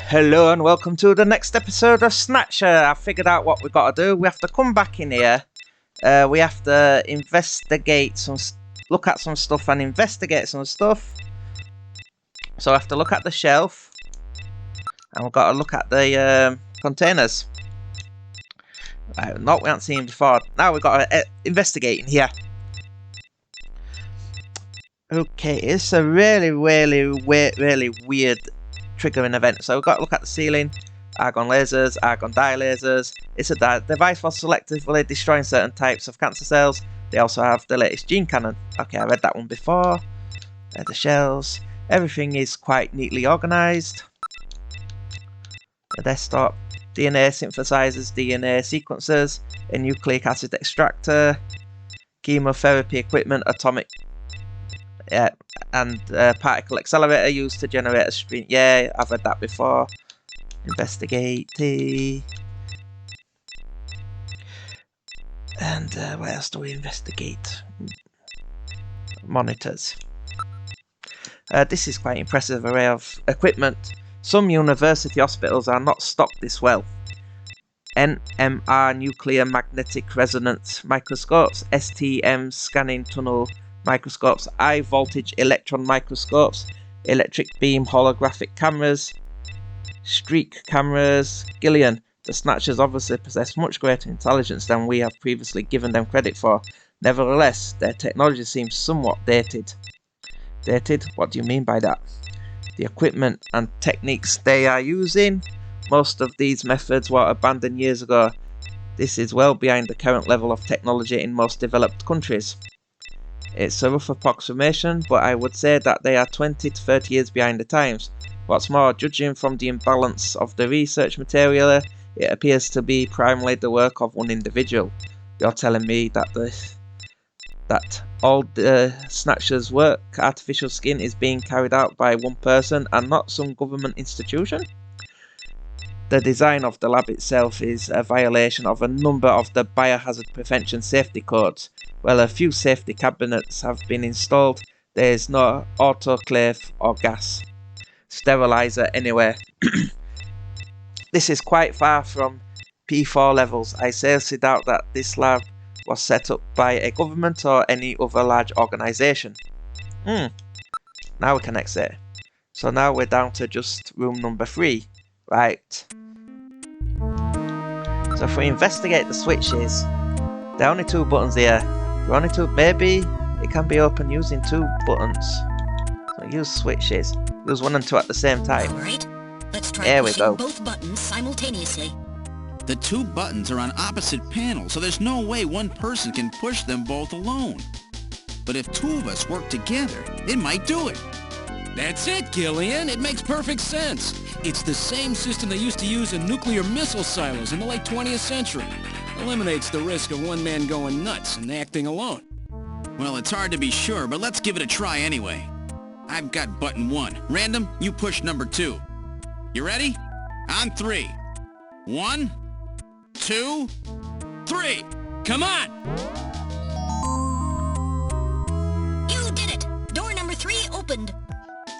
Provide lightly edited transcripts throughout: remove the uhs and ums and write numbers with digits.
Hello and welcome to the next episode of Snatcher. I figured out what we've got to do. We have to come back in here. We have to look at some stuff and investigate some stuff. So I have to look at the shelf. And we've got to look at the containers. Right, no, we haven't seen him before. Now we've got to investigate in here. Okay, it's a really weird triggering event. So we've got to look at the ceiling, argon lasers, argon dye lasers. It's a device for selectively destroying certain types of cancer cells. They also have the latest gene cannon. Okay, I read that one before. There's the shells. Everything is quite neatly organised. The desktop, DNA synthesizers, DNA sequencers, a nucleic acid extractor, chemotherapy equipment, atomic and particle accelerator used to generate a stream. Yeah, I've read that before. Investigate. And what else do we investigate? Monitors. This is quite impressive array of equipment. Some university hospitals are not stocked this well. NMR nuclear magnetic resonance microscopes, STM scanning tunnel microscopes, high voltage electron microscopes, electric beam holographic cameras, streak cameras. Gillian, the Snatchers obviously possess much greater intelligence than we have previously given them credit for. Nevertheless, their technology seems somewhat dated. Dated? What do you mean by that? The equipment and techniques they are using, most of these methods were abandoned years ago. This is well behind the current level of technology in most developed countries. It's a rough approximation, but I would say that they are 20 to 30 years behind the times. What's more, judging from the imbalance of the research material, it appears to be primarily the work of one individual. You're telling me that all the Snatchers' work, artificial skin, is being carried out by one person and not some government institution? The design of the lab itself is a violation of a number of the biohazard prevention safety codes. While a few safety cabinets have been installed, there is no autoclave or gas sterilizer anywhere. This is quite far from P4 levels. I seriously doubt that this lab was set up by a government or any other large organisation. Now we can exit. So now we're down to just room number 3. Right. So if we investigate the switches, there are only 2 buttons here. Maybe it can be opened using 2 buttons. So use switches. Use 1 and 2 at the same time. Alright, let's try There we pushing go. both buttons simultaneously. The 2 buttons are on opposite panels, so there's no way one person can push them both alone. But if 2 of us work together, it might do it. That's it, Gillian. It makes perfect sense. It's the same system they used to use in nuclear missile silos in the late 20th century. Eliminates the risk of one man going nuts and acting alone. Well, it's hard to be sure, but let's give it a try anyway. I've got button 1. Random, you push number 2. You ready? On 3. 1, 2, 3. Come on! You did it! Door number 3 opened.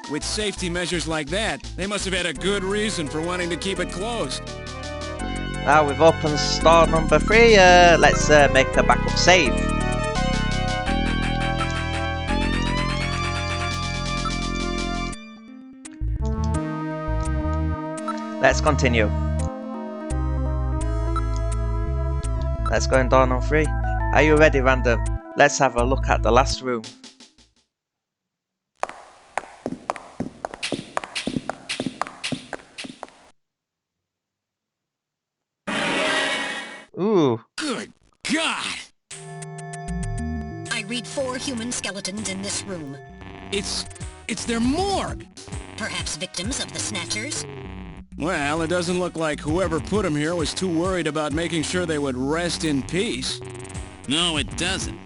With safety measures like that, they must have had a good reason for wanting to keep it closed. Now we've opened store number 3. Let's make a backup save. Let's continue. Let's go in door number 3. Are you ready, Random? Let's have a look at the last room. Ooh. Good God! I read 4 human skeletons in this room. It's their morgue! Perhaps victims of the Snatchers? Well, it doesn't look like whoever put them here was too worried about making sure they would rest in peace. No, it doesn't.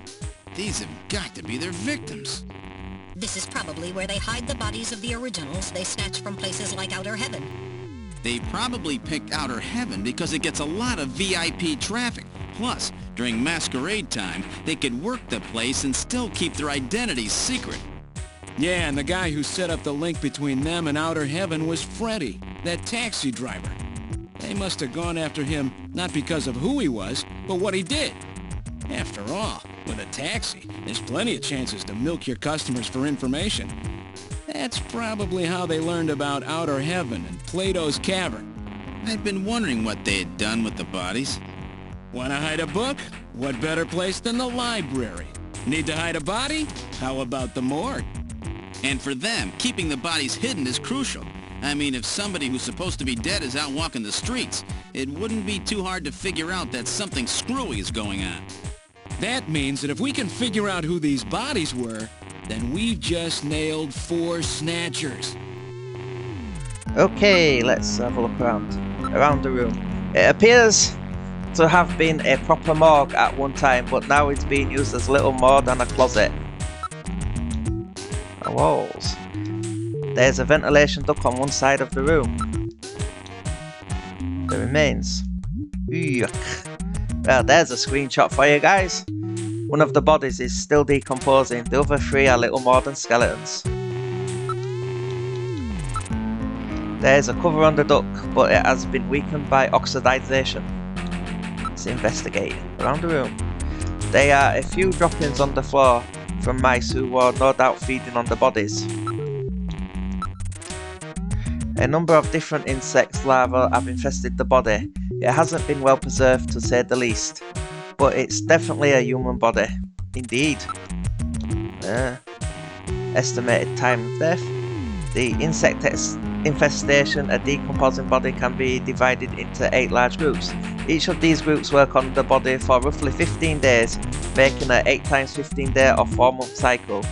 These have got to be their victims. This is probably where they hide the bodies of the originals they snatch from places like Outer Heaven. They probably picked Outer Heaven because it gets a lot of VIP traffic. Plus, during masquerade time, they could work the place and still keep their identities secret. Yeah, and the guy who set up the link between them and outer heaven was Freddy, that taxi driver. They must have gone after him not because of who he was, but what he did. After all, with a taxi, there's plenty of chances to milk your customers for information. That's probably how they learned about outer heaven and Plato's cavern. I've been wondering what they had done with the bodies. Want to hide a book? What better place than the library? Need to hide a body? How about the morgue? And for them, keeping the bodies hidden is crucial. I mean, if somebody who's supposed to be dead is out walking the streets, it wouldn't be too hard to figure out that something screwy is going on. That means that if we can figure out who these bodies were, then we've just nailed 4 snatchers. Okay, let's have a look around the room. It appears to have been a proper morgue at one time, but now it's being used as little more than a closet. The walls. There's a ventilation duct on one side of the room. The remains. Yuck. Well, there's a screenshot for you guys. One of the bodies is still decomposing, the other 3 are little more than skeletons. There's a cover on the duct, but it has been weakened by oxidization. Let's investigate around the room. There are a few droppings on the floor from mice who were no doubt feeding on the bodies. A number of different insects larvae have infested the body. It hasn't been well preserved to say the least, but it's definitely a human body. Indeed. Estimated time of death. The insect infestation, a decomposing body can be divided into 8 large groups. Each of these groups work on the body for roughly 15 days, making an 8 times 15 day or 4-month cycle.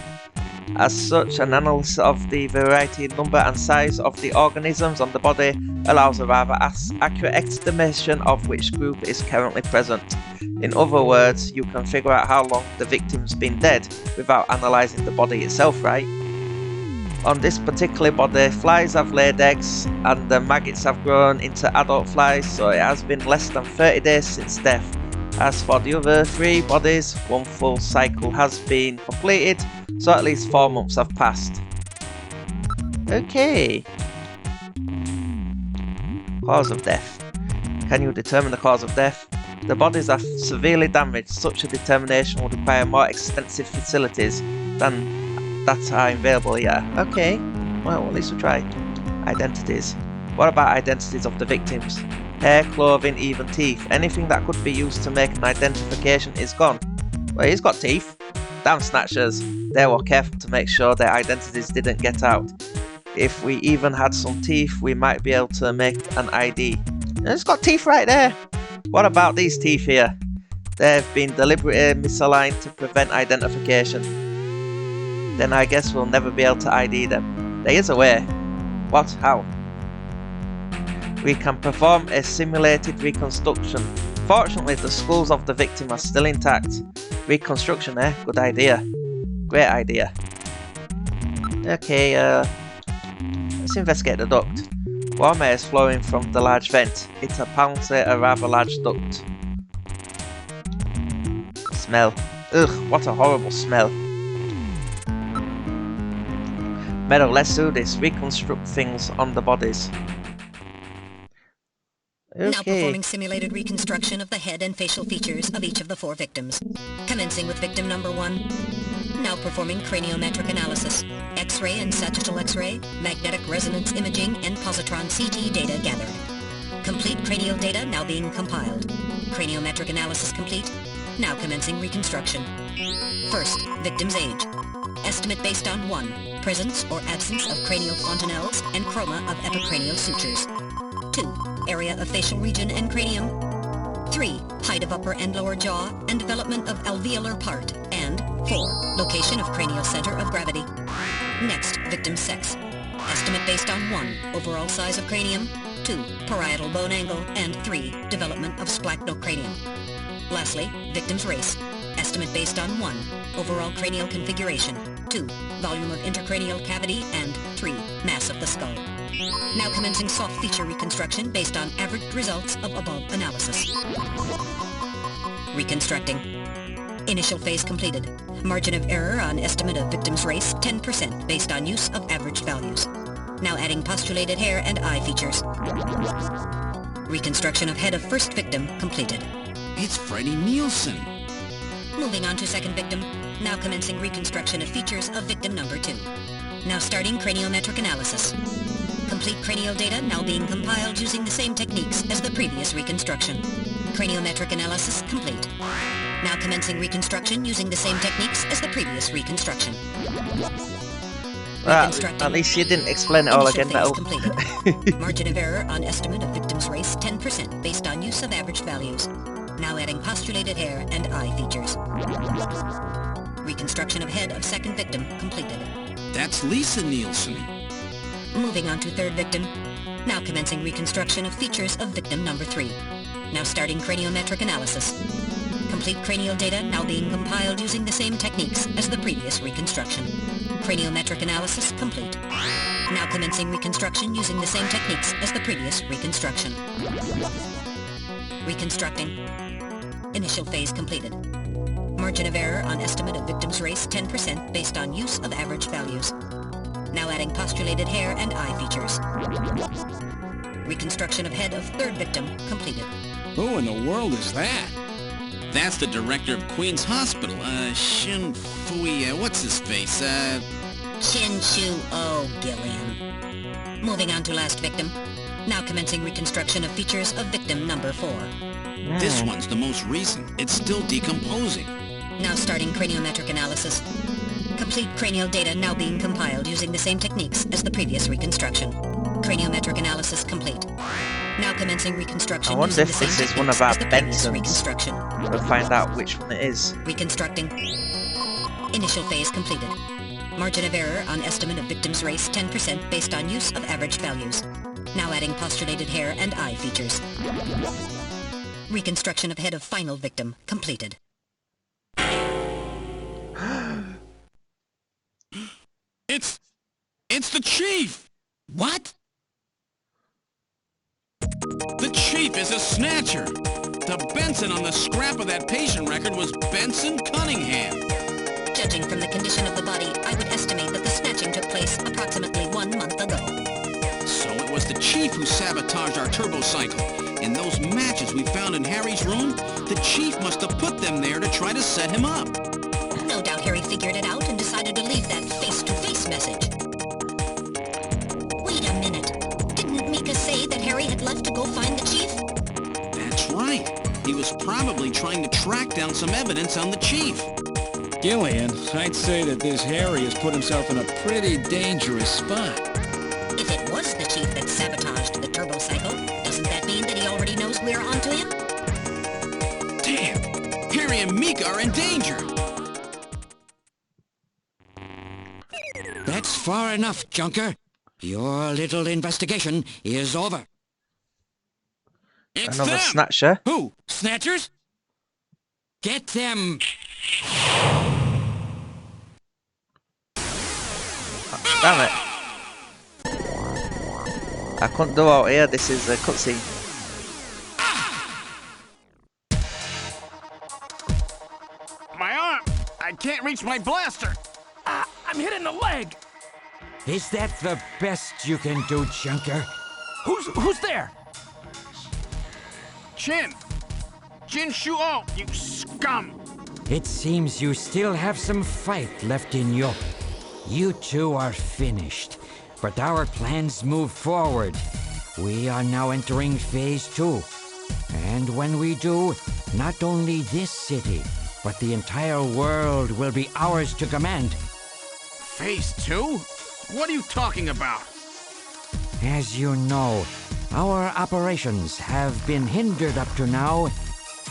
As such, an analysis of the variety, number and size of the organisms on the body allows a rather accurate estimation of which group is currently present. In other words, you can figure out how long the victim's been dead without analysing the body itself, right? On this particular body, flies have laid eggs and the maggots have grown into adult flies, so it has been less than 30 days since death. As for the other 3 bodies, 1 full cycle has been completed, so at least 4 months have passed. Okay. Cause of death. Can you determine the cause of death? The bodies are severely damaged. Such a determination would require more extensive facilities than that are available here. Okay, well, at least we tried. Identities. What about identities of the victims? Hair, clothing, even teeth. Anything that could be used to make an identification is gone. Well, he's got teeth. Damn snatchers. They were careful to make sure their identities didn't get out. If we even had some teeth, we might be able to make an ID. And it's got teeth right there. What about these teeth here? They've been deliberately misaligned to prevent identification. Then I guess we'll never be able to ID them. There is a way. What? How? We can perform a simulated reconstruction. Fortunately, the skulls of the victim are still intact. Reconstruction, eh? Good idea. Great idea. Okay, let's investigate the duct. Warm air is flowing from the large vent. It's apparently a rather large duct. Smell. Ugh, what a horrible smell. Meadow, let's do this. Reconstruct things on the bodies. Now Okay. performing simulated reconstruction of the head and facial features of each of the 4 victims. Commencing with victim number 1. Now performing craniometric analysis. X-ray and sagittal X-ray, magnetic resonance imaging, and positron CT data gathered. Complete cranial data now being compiled. Craniometric analysis complete. Now commencing reconstruction. First, victim's age. Estimate based on 1. Presence or absence of cranial fontanelles and chroma of epicranial sutures. 2. Area of facial region and cranium. 3. Height of upper and lower jaw and development of alveolar part. And 4. Location of cranial center of gravity. Next, victim's sex. Estimate based on 1. Overall size of cranium. 2. Parietal bone angle. And 3. Development of splachnocranium. Lastly, victim's race. Estimate based on 1. Overall cranial configuration. 2. Volume of intercranial cavity. And 3. Mass of the skull. Now commencing soft feature reconstruction based on averaged results of above analysis. Reconstructing. Initial phase completed. Margin of error on estimate of victim's race, 10% based on use of average values. Now adding postulated hair and eye features. Reconstruction of head of first victim completed. It's Freddie Nielsen. Moving on to second victim. Now commencing reconstruction of features of victim number 2. Now starting craniometric analysis. Complete cranial data now being compiled using the same techniques as the previous reconstruction. Craniometric analysis complete. Now commencing reconstruction using the same techniques as the previous reconstruction. At least you didn't explain it all again, Initial Metal. phase completed. Margin of error on estimate of victim's race, 10% based on use of average values. Now adding postulated hair and eye features. Reconstruction of head of second victim completed. That's Lisa Nielsen. Moving on to third victim. Now commencing reconstruction of features of victim number 3. Now starting craniometric analysis. Complete cranial data now being compiled using the same techniques as the previous reconstruction. Craniometric analysis complete. Now commencing reconstruction using the same techniques as the previous reconstruction. Reconstructing. Initial phase completed. Margin of error on estimate of victim's race, 10% based on use of average values. Now adding postulated hair and eye features. Reconstruction of head of third victim completed. Who in the world is that? That's the director of Queen's Hospital, Shin Fui, what's his face, Chin Chu O Gillian. Moving on to last victim. Now commencing reconstruction of features of victim number 4. This one's the most recent. It's still decomposing. Now starting craniometric analysis. Complete cranial data now being compiled using the same techniques as the previous reconstruction. Craniometric analysis complete. Now commencing reconstruction. I wonder using if the this same is one of techniques our as the previous Bensons. reconstruction. We'll find out which one it is. Reconstructing. Initial phase completed. Margin of error on estimate of victim's race, 10% based on use of average values. Now adding postulated hair and eye features. Reconstruction of head of final victim completed. It's the Chief! What? The Chief is a Snatcher! The Benson on the scrap of that patient record was Benson Cunningham. Judging from the condition of the body, I would estimate that the snatching took place approximately 1 month ago. So it was the Chief who sabotaged our turbo cycle. And those matches we found in Harry's room, the Chief must have put them there to try to set him up. No doubt Harry figured it out and decided to leave that face-to-face message. Wait a minute. Didn't Mika say that Harry had left to go find the Chief? That's right. He was probably trying to track down some evidence on the Chief. Gillian, I'd say that this Harry has put himself in a pretty dangerous spot. If it was the Chief that sabotaged the turbo cycle, doesn't that mean that he already knows we're onto him? Damn! Harry and Mika are in danger! That's far enough, Junker. Your little investigation is over. It's Another them! Snatcher. Who? Snatchers? Get them! Damn it. I couldn't do out here, this is a cutscene. My arm! I can't reach my blaster! I'm hit in the leg. Is that the best you can do, Junker? Who's there? Jin Shuo, you scum! It seems you still have some fight left in you. You two are finished, but our plans move forward. We are now entering Phase 2. And when we do, not only this city, but the entire world will be ours to command. Phase 2? What are you talking about? As you know, our operations have been hindered up to now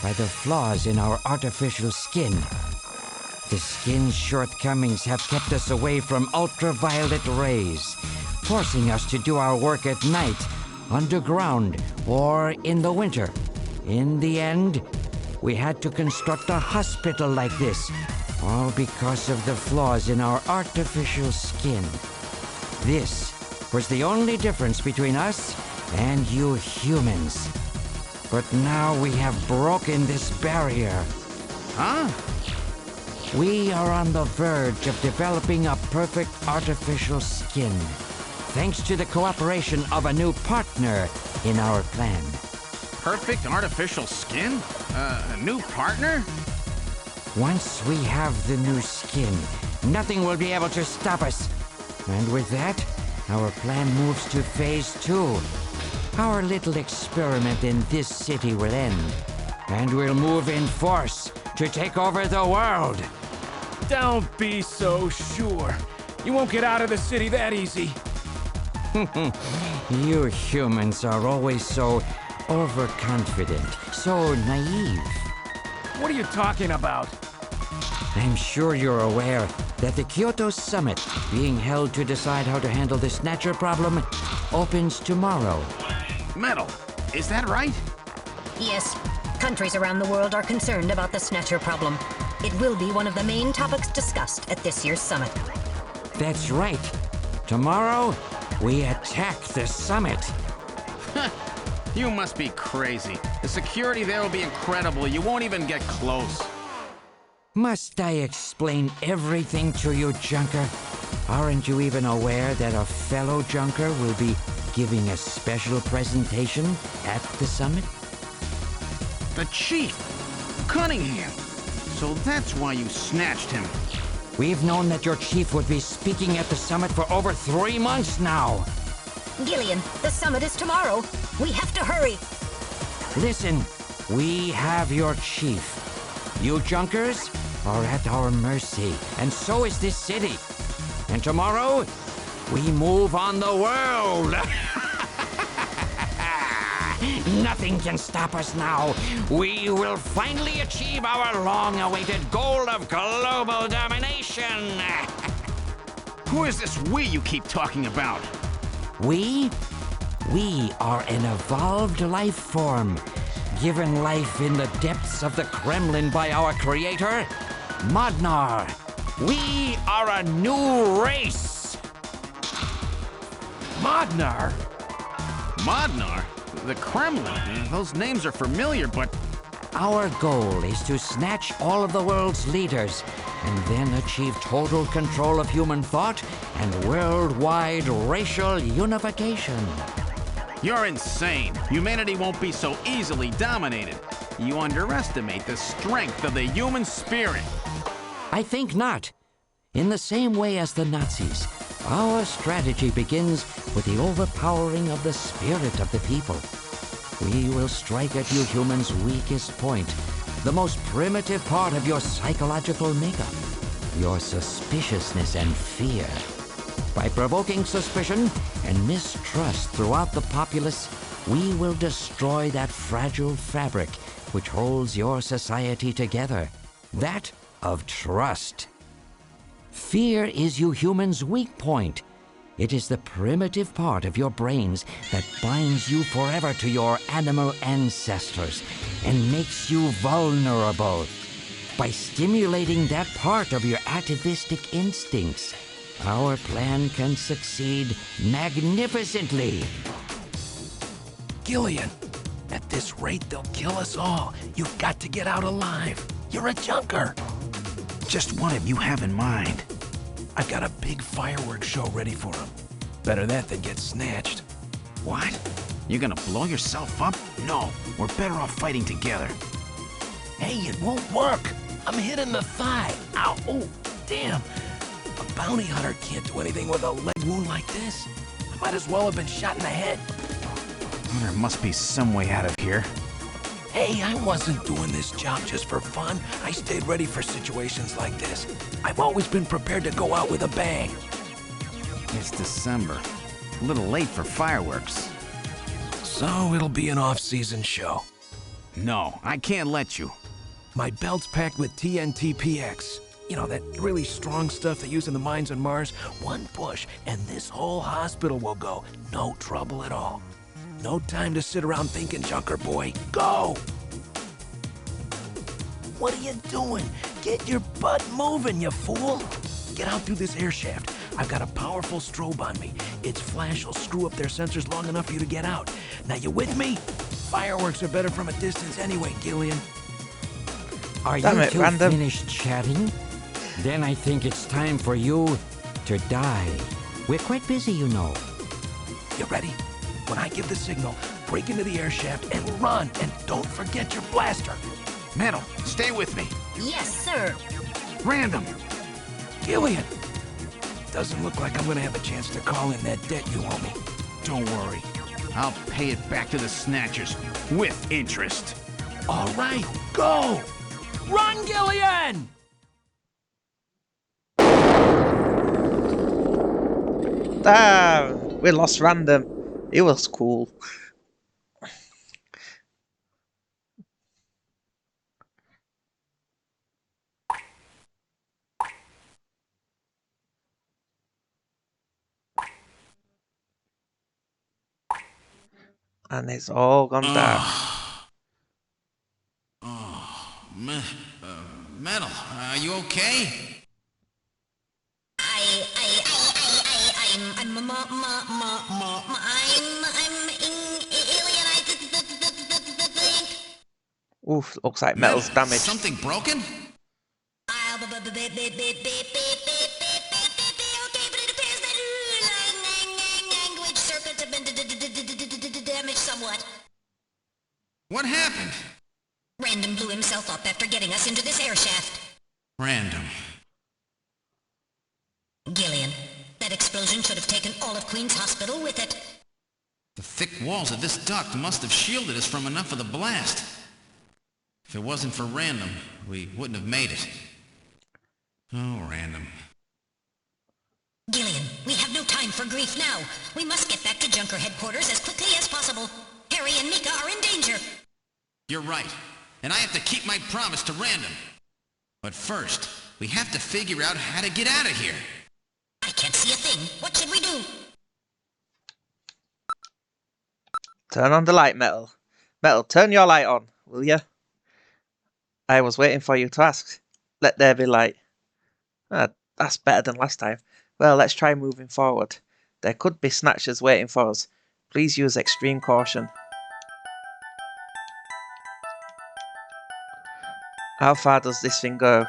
by the flaws in our artificial skin. The skin's shortcomings have kept us away from ultraviolet rays, forcing us to do our work at night, underground, or in the winter. In the end, we had to construct a hospital like this, all because of the flaws in our artificial skin. This was the only difference between us and you humans. But now we have broken this barrier. Huh? We are on the verge of developing a perfect artificial skin, thanks to the cooperation of a new partner in our plan. Perfect artificial skin? A new partner? Once we have the new skin, nothing will be able to stop us. And with that, our plan moves to phase 2. Our little experiment in this city will end, and we'll move in force to take over the world. Don't be so sure. You won't get out of the city that easy. You humans are always so overconfident, so naive. What are you talking about? I'm sure you're aware that the Kyoto Summit, being held to decide how to handle the Snatcher problem, opens tomorrow. Metal, is that right? Yes, countries around the world are concerned about the Snatcher problem. It will be one of the main topics discussed at this year's summit. That's right. Tomorrow, we attack the summit. You must be crazy. The security there will be incredible. You won't even get close. Must I explain everything to you, Junker? Aren't you even aware that a fellow Junker will be giving a special presentation at the summit? The Chief! Cunningham! So that's why you snatched him. We've known that your chief would be speaking at the summit for over 3 months now. Gillian, the summit is tomorrow. We have to hurry. Listen, we have your chief. You Junkers are at our mercy, and so is this city. And tomorrow, we move on the world. Nothing can stop us now. We will finally achieve our long-awaited goal of global domination. Who is this we you keep talking about? We are an evolved life form, given life in the depths of the Kremlin by our creator, Modnar. We are a new race. Modnar? Modnar? The Kremlin? Those names are familiar, but... Our goal is to snatch all of the world's leaders and then achieve total control of human thought and worldwide racial unification. You're insane. Humanity won't be so easily dominated. You underestimate the strength of the human spirit. I think not. In the same way as the Nazis, our strategy begins with the overpowering of the spirit of the people. We will strike at you humans' weakest point, the most primitive part of your psychological makeup, your suspiciousness and fear. By provoking suspicion and mistrust throughout the populace, we will destroy that fragile fabric which holds your society together, that of trust. Fear is you humans' weak point. It is the primitive part of your brains that binds you forever to your animal ancestors and makes you vulnerable. By stimulating that part of your atavistic instincts, our plan can succeed magnificently. Gillian, at this rate, they'll kill us all. You've got to get out alive. You're a junker. Just what have you have in mind? I've got a big fireworks show ready for him. Better that than get snatched. What? You're gonna blow yourself up? No, we're better off fighting together. Hey, it won't work. I'm hit in the thigh. Ow, oh, damn. A bounty hunter can't do anything with a leg wound like this. I might as well have been shot in the head. Well, there must be some way out of here. Hey, I wasn't doing this job just for fun. I stayed ready for situations like this. I've always been prepared to go out with a bang. It's December. A little late for fireworks. So it'll be an off-season show. No, I can't let you. My belt's packed with TNT-PX. You know, that really strong stuff they use in the mines on Mars. One push, and this whole hospital will go. No trouble at all. No time to sit around thinking, Junker boy. Go! What are you doing? Get your butt moving, you fool! Get out through this air shaft. I've got a powerful strobe on me. Its flash will screw up their sensors long enough for you to get out. Now, you with me? Fireworks are better from a distance anyway, Gillian. Are Damn you it, two Random. finished chatting? Then I think it's time for you to die. We're quite busy, you know. You ready? When I give the signal, break into the air shaft and run. And don't forget your blaster. Metal, stay with me. Yes, sir. Random. Gillian! Doesn't look like I'm gonna have a chance to call in that debt you owe me. Don't worry. I'll pay it back to the Snatchers with interest. All right, go! Run, Gillian! Damn, we lost Random. He was cool. And it's all gone dark. Metal, are you okay? Oof, looks like Metal's damaged. Something broken? Damaged somewhat. What happened? Random blew himself up after getting us into this air shaft. Random. Gillian, that explosion should have taken all of Queen's Hospital with it. The thick walls of this duct must have shielded us from enough of the blast. If it wasn't for Random, we wouldn't have made it. Oh, Random. Gillian, we have no time for grief now. We must get back to Junker headquarters as quickly as possible. Harry and Mika are in danger. You're right. And I have to keep my promise to Random. But first, we have to figure out how to get out of here. I can't see a thing. What should we do? Turn on the light, Metal. Metal, turn your light on, will you? I was waiting for you to ask. Let there be light. That's better than last time. Well, let's try moving forward. There could be Snatchers waiting for us. Please use extreme caution. How far does this thing go?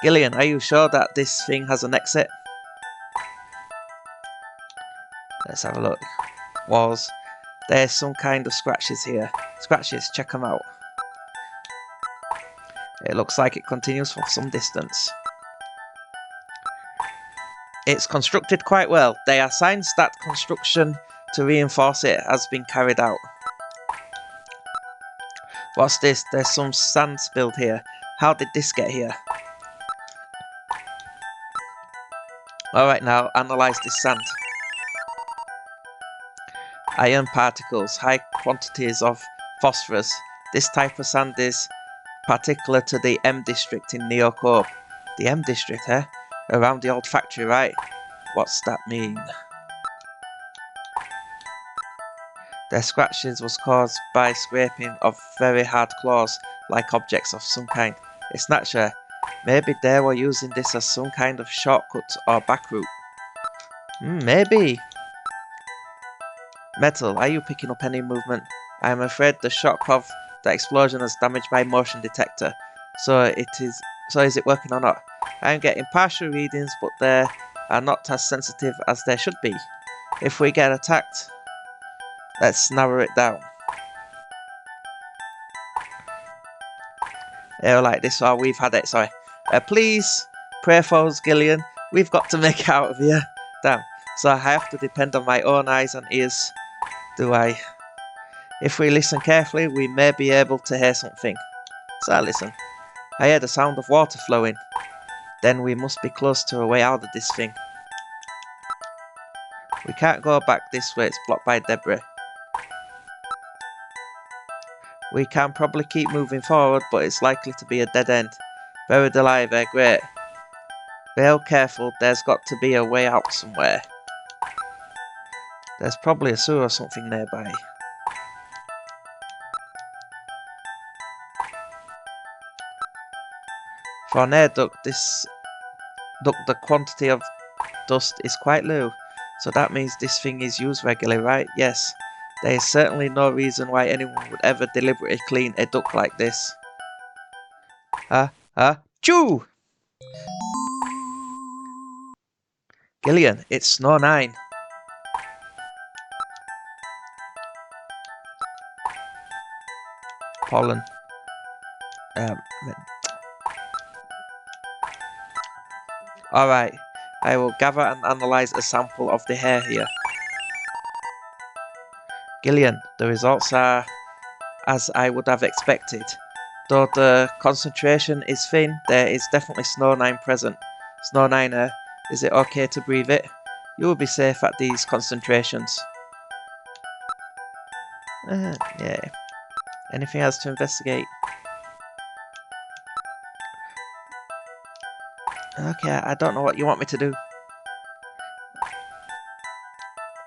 Gillian, are you sure that this thing has an exit? Let's have a look. Walls. There's some kind of scratches here. Scratches, check them out. It looks like it continues for some distance. It's constructed quite well. There are signs that construction to reinforce it has been carried out. What's this? There's some sand spilled here. How did this get here? Alright, now analyse this sand. Iron particles, high quantities of phosphorus. This type of sand is particular to the M district in Neocorp. The M district, eh? Around the old factory, right? What's that mean? Their scratches was caused by scraping of very hard claws, like objects of some kind. A Snatcher. Maybe they were using this as some kind of shortcut or back route. Maybe. Metal, are you picking up any movement? I am afraid the shock of the explosion has damaged my motion detector. So is it working or not? I am getting partial readings, but they are not as sensitive as they should be. If we get attacked, let's narrow it down. Like this, or we've had it, sorry. Please, pray for us, Gillian. We've got to make it out of here. Damn. So I have to depend on my own eyes and ears, do I? If we listen carefully, we may be able to hear something. So I listen. I hear the sound of water flowing. Then we must be close to a way out of this thing. We can't go back this way, it's blocked by debris. We can probably keep moving forward, but it's likely to be a dead end. Buried alive, eh? Great. Real careful, there's got to be a way out somewhere. There's probably a sewer or something nearby. For an air duct, the quantity of dust is quite low, so that means this thing is used regularly, right? Yes. There is certainly no reason why anyone would ever deliberately clean a duct like this. Chew! Gillian, it's Snow 9. Pollen. Alright, I will gather and analyze a sample of the hair here. Gillian, the results are as I would have expected. Though the concentration is thin, there is definitely Snow 9 present. Snow 9, is it okay to breathe it? You will be safe at these concentrations. Yeah. Anything else to investigate? Okay, I don't know what you want me to do.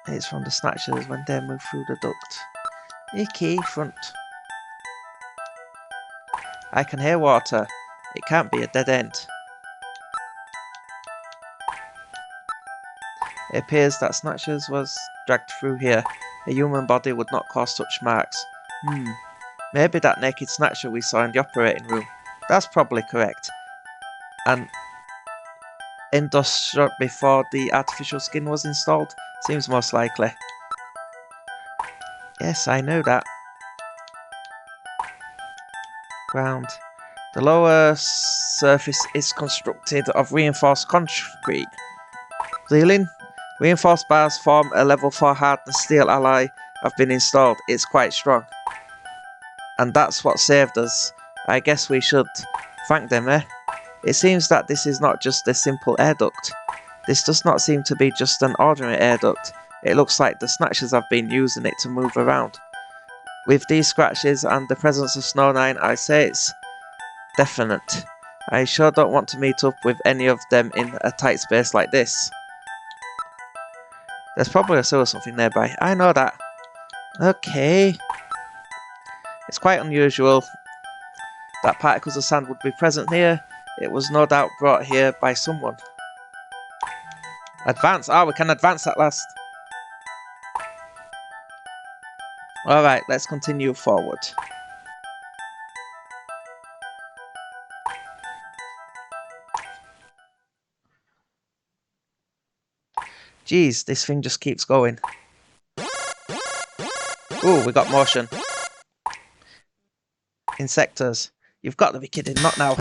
It's from the Snatchers when they move through the duct. Icky, front. I can hear water. It can't be a dead end. It appears that Snatchers was dragged through here. A human body would not cause such marks. Maybe that naked Snatcher we saw in the operating room. That's probably correct. And industrial before the artificial skin was installed? Seems most likely. Yes, I know that. Ground. The lower surface is constructed of reinforced concrete. Ceiling. Reinforced bars form a level 4 hardness steel alloy have been installed. It's quite strong. And that's what saved us. I guess we should thank them, eh? It seems that this is not just a simple air duct. This does not seem to be just an ordinary air duct. It looks like the Snatchers have been using it to move around. With these scratches and the presence of Snow 9, I say it's definite. I sure don't want to meet up with any of them in a tight space like this. There's probably a sewer or something nearby. I know that. Okay. It's quite unusual that particles of sand would be present here. It was no doubt brought here by someone. Advance. We can advance at last. Alright, let's continue forward. Jeez, this thing just keeps going. Ooh, we got motion. Insectors. You've got to be kidding, not now.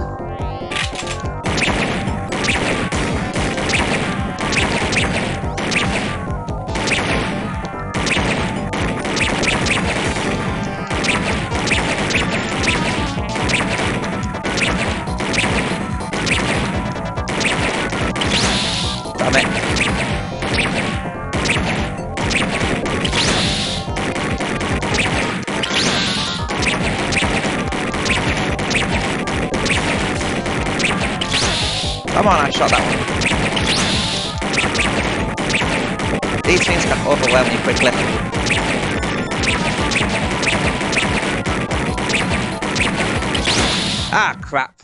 Damn it. Come on, I shot that one. These things can overwhelm you quickly. Ah, crap.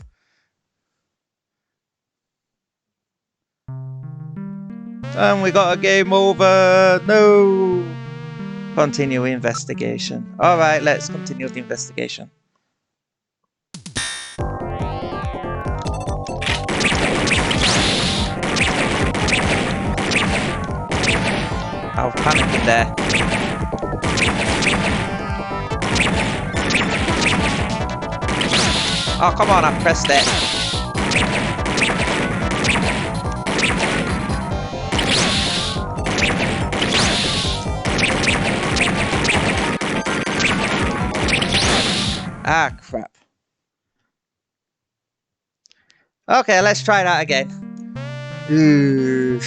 And we got a game over. No. Continue investigation. Alright, let's continue the investigation. I was panicking there. Oh, come on, I pressed it. Ah, crap. Okay, let's try that again. Ooh.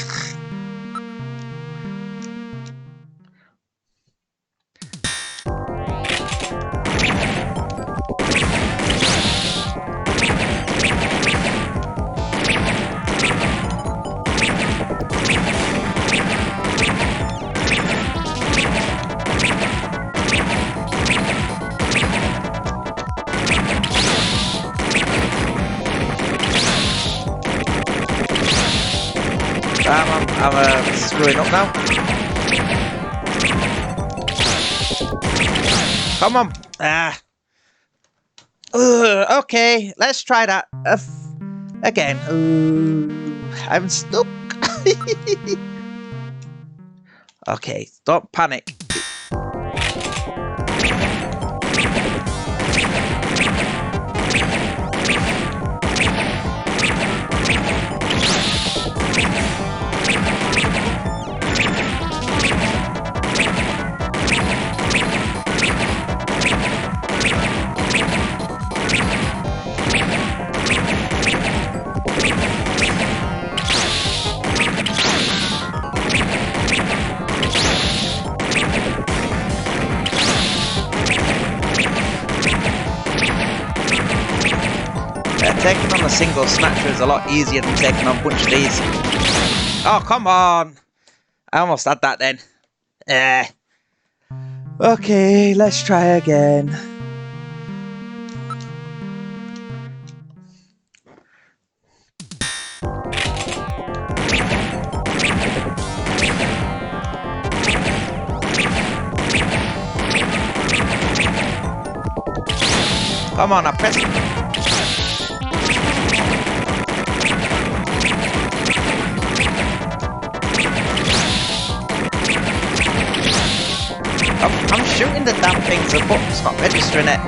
I'm screwing up now. Come on. Ah. Okay, let's try that Again. Ooh, I'm stuck. Okay, don't panic. Taking on a single Snatcher is a lot easier than taking on a bunch of these. Oh, come on! I almost had that then. Okay, let's try again. Come on, I pressed it. I'm shooting the damn things, the button's not registering it.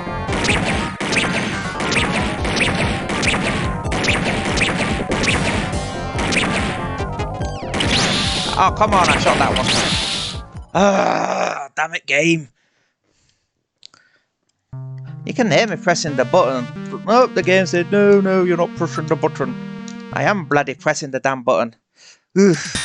Oh, come on, I shot that one. Ah, damn it, game. You can hear me pressing the button. Nope, the game said, no, you're not pushing the button. I am bloody pressing the damn button. Oof.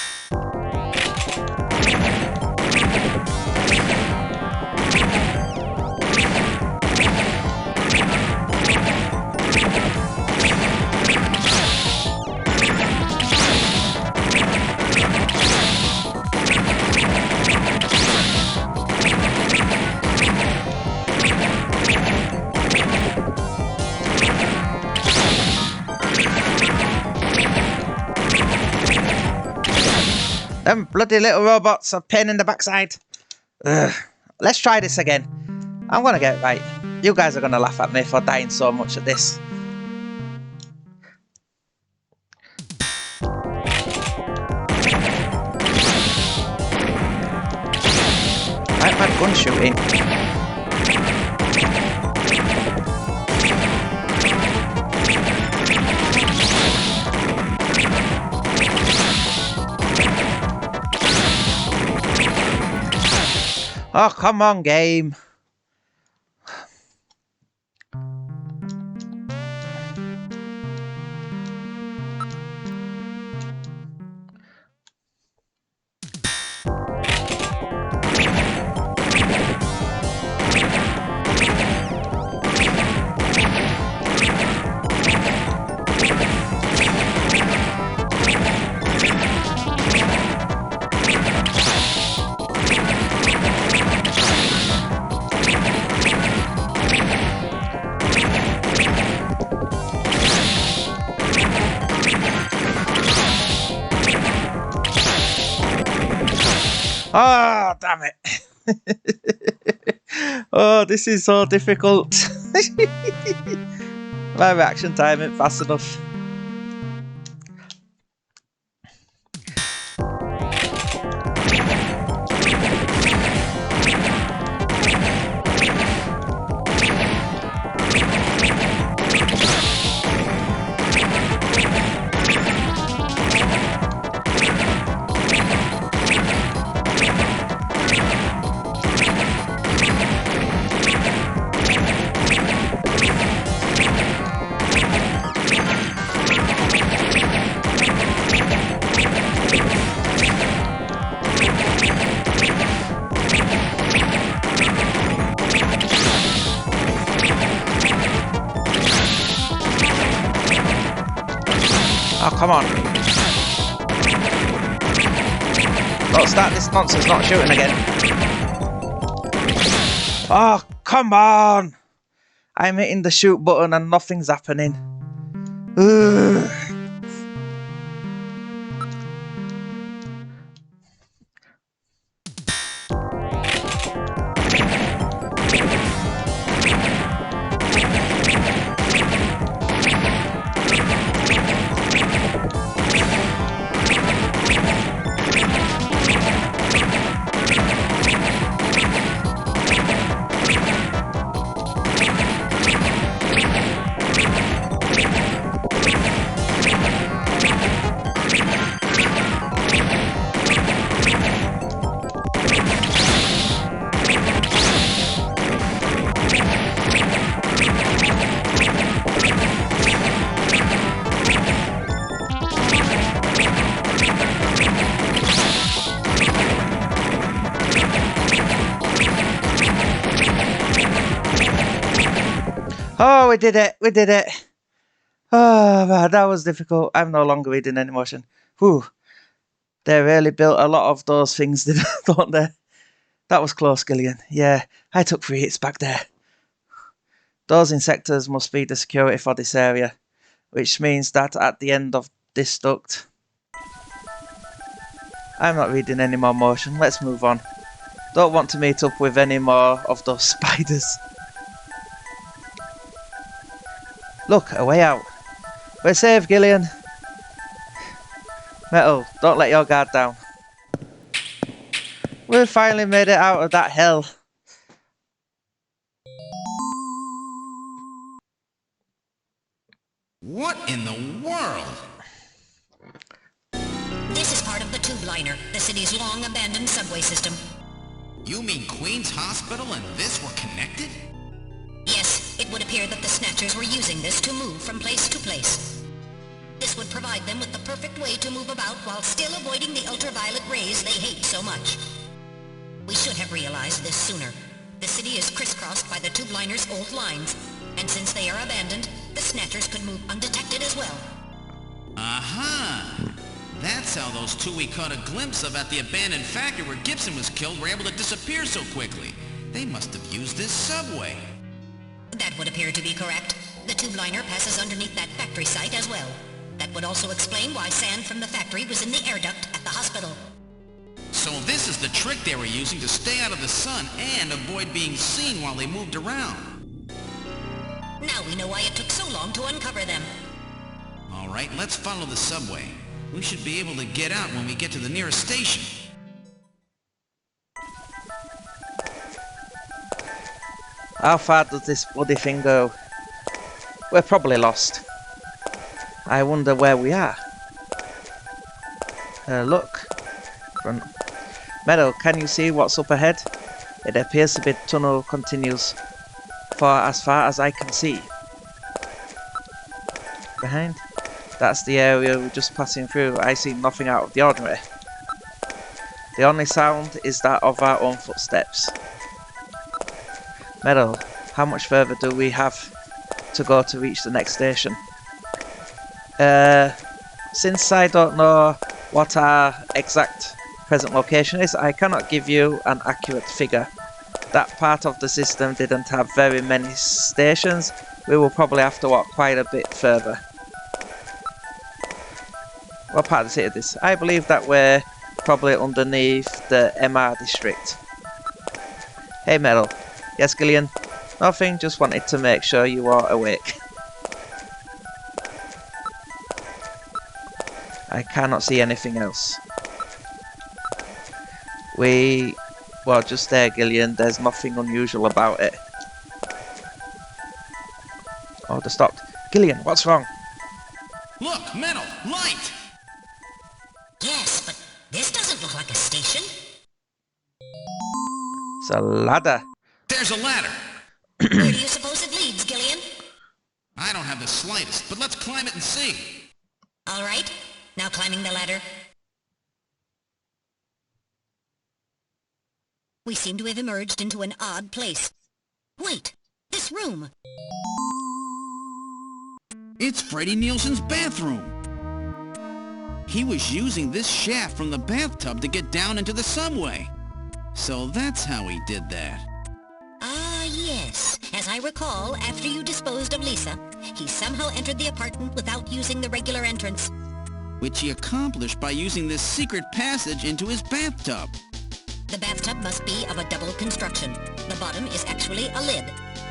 Them bloody little robots are pain in the backside. Ugh. Let's try this again. I'm gonna get it right. You guys are gonna laugh at me for dying so much at this. I like my gun shooting. Oh, come on, game. Oh, damn it. Oh, this is so difficult. My reaction time ain't fast enough. Oh, come on. Don't start this nonsense not shooting again. Oh, come on. I'm hitting the shoot button and nothing's happening. Ugh. Oh, we did it. We did it. Oh, man, that was difficult. I'm no longer reading any motion. Whew. They really built a lot of those things, don't they? That was close, Gillian. Yeah, I took 3 hits back there. Those insectors must be the security for this area, which means that at the end of this duct... I'm not reading any more motion. Let's move on. Don't want to meet up with any more of those spiders. Look, a way out. We're safe, Gillian. Metal, don't let your guard down. We finally made it out of that hell. What in the world? This is part of the tube liner, the city's long-abandoned subway system. You mean Queen's Hospital and this were connected? Yes, it would appear that the Snatchers were using this to move from place to place. This would provide them with the perfect way to move about while still avoiding the ultraviolet rays they hate so much. We should have realized this sooner. The city is crisscrossed by the tube liner's old lines, and since they are abandoned, the Snatchers could move undetected as well. Aha! That's how those two we caught a glimpse of at the abandoned factory where Gibson was killed were able to disappear so quickly. They must have used this subway. That would appear to be correct. The tube liner passes underneath that factory site as well. That would also explain why sand from the factory was in the air duct at the hospital. So this is the trick they were using to stay out of the sun and avoid being seen while they moved around. Now we know why it took so long to uncover them. All right, let's follow the subway. We should be able to get out when we get to the nearest station. How far does this bloody thing go? We're probably lost. I wonder where we are. Look. Meadow, can you see what's up ahead? It appears to be tunnel continues for as far as I can see. Behind? That's the area we're just passing through. I see nothing out of the ordinary. The only sound is that of our own footsteps. Meadow, how much further do we have to go to reach the next station? Since I don't know what our exact present location is, I cannot give you an accurate figure. That part of the system didn't have very many stations. We will probably have to walk quite a bit further. What part of the city is this? I believe that we're probably underneath the MR district. Hey Metal. Yes, Gillian? Nothing, just wanted to make sure you are awake. I cannot see anything else. Well, just there, Gillian, there's nothing unusual about it. Oh, they stopped. Gillian, what's wrong? Look, metal, light! Yes, but this doesn't look like a station. It's a ladder. There's a ladder! Where do you suppose it leads, Gillian? I don't have the slightest, but let's climb it and see. All right, now climbing the ladder. We seem to have emerged into an odd place. Wait, this room. It's Freddie Nielsen's bathroom. He was using this shaft from the bathtub to get down into the subway. So that's how he did that. Ah, yes. As I recall, after you disposed of Lisa, he somehow entered the apartment without using the regular entrance. Which he accomplished by using this secret passage into his bathtub. The bathtub must be of a double construction. The bottom is actually a lid.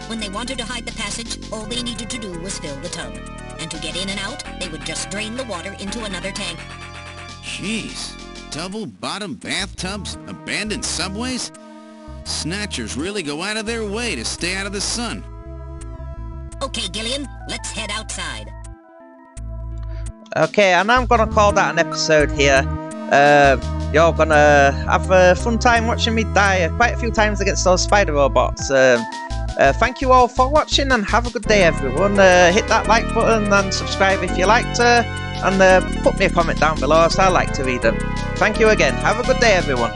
When they wanted to hide the passage, all they needed to do was fill the tub. And to get in and out, they would just drain the water into another tank. Jeez. Double-bottom bathtubs? Abandoned subways? Snatchers really go out of their way to stay out of the sun. Okay, Gillian, let's head outside. Okay, and I'm gonna call that an episode here. You're gonna have a fun time watching me die quite a few times against those spider robots. Thank you all for watching and have a good day, everyone. Hit that like button and subscribe if you liked, and put me a comment down below, so I like to read them. Thank you again. Have a good day, everyone.